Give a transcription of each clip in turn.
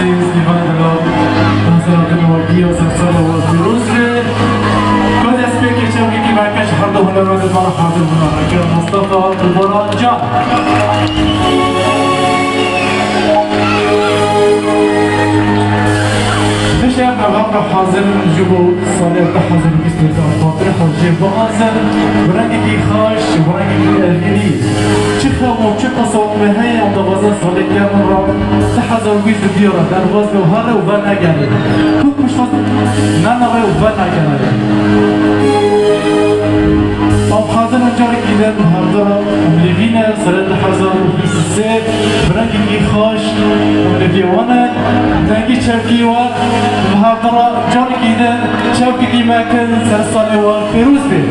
عزیز دیوان دلال حضرات نواگی و سرسال و پیروز به کد اسپیکی چوکی که مرکش هر دو هنرمند ما حاضر بودن اگر مصطفى دوباره جان نشأ نظام حاضر جبو صالح حاضر بيستمتع خاطر حاجي بغازر ورنگی خاش ورنگی الهی چه خمو چه قصو مهی عند بازار صالح كامل را تحضر ويز ديرة در باز لو هذا وبان اجانب كنت مش فاضي نانا غير وبان اجانب اب حاضر نجار كده النهارده مليفينا صلاة الحضر وفيس السيف برنگی خاش مليفيوانا نجي شركي و النهارده جار كده شوكي دي مكان سرسالي وفيروز به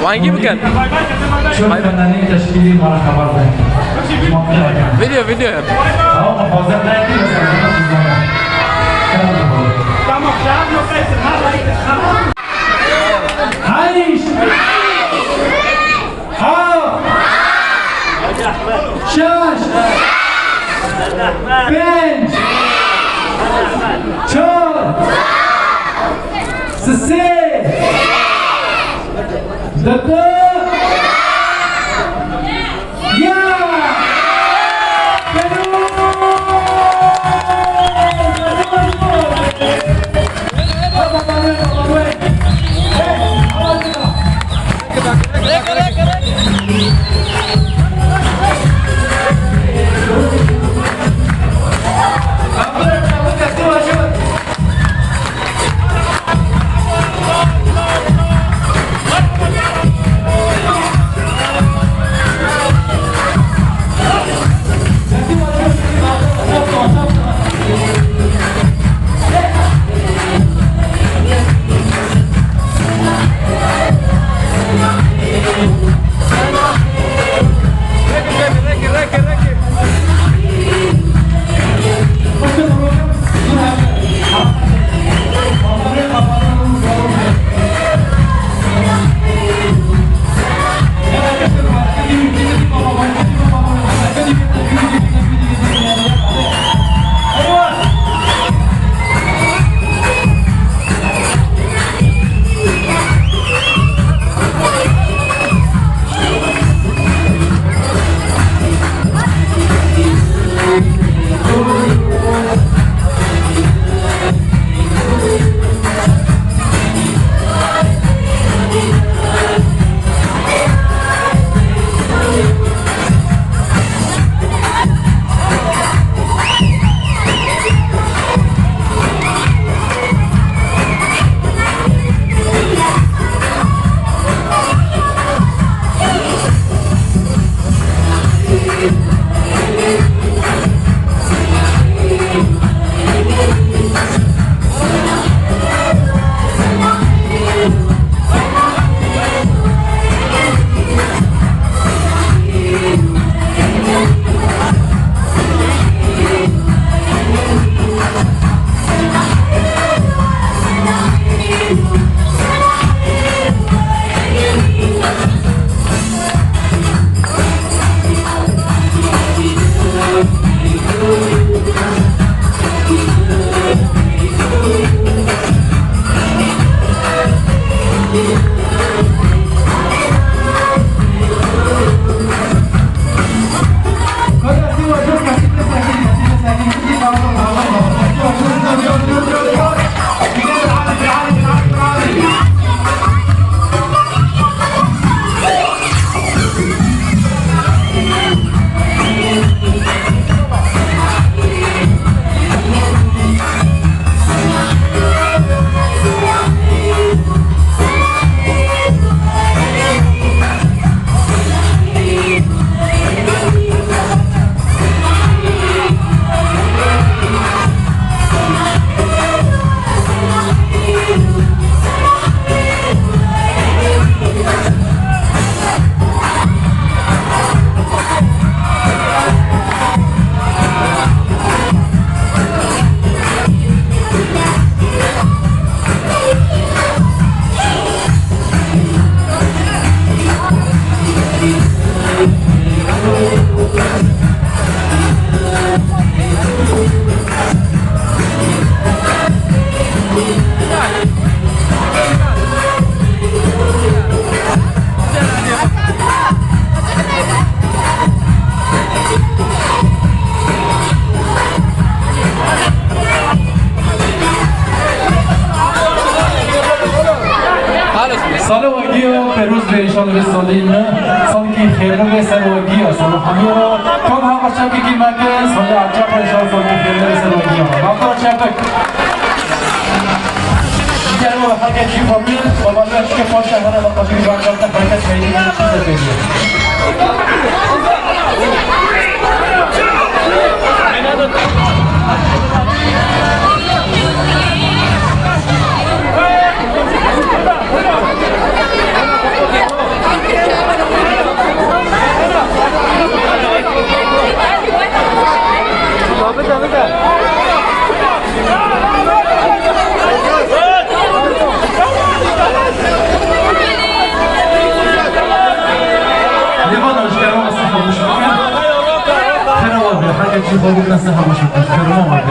مانگی بکن چون فنانی تشکیلی ما را خبر دهیم ویدیو حاضر نهیدی عيش حار شاش بنج شور سسي دكتور سال واقعی پیروز به ایشان به سالین سال کی خیر به سال واقعی سال همه را کم هم باشم که مکه سال اچھا پریشان سال کی خیر به سال واقعی باقی چطور دیگر و حاجی چی فامیل و بعدش که فاش شهر و تاجی بانک تا حرکت خیلی چیز دیگه چی خواب الناس همش بتشكر ما مادر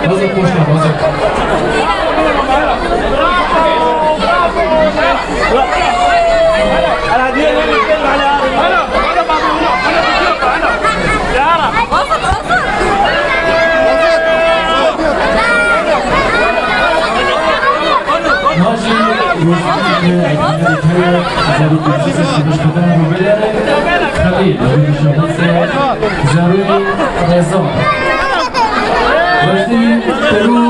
بازا پشت بازا خليل ضروري رضا رشدي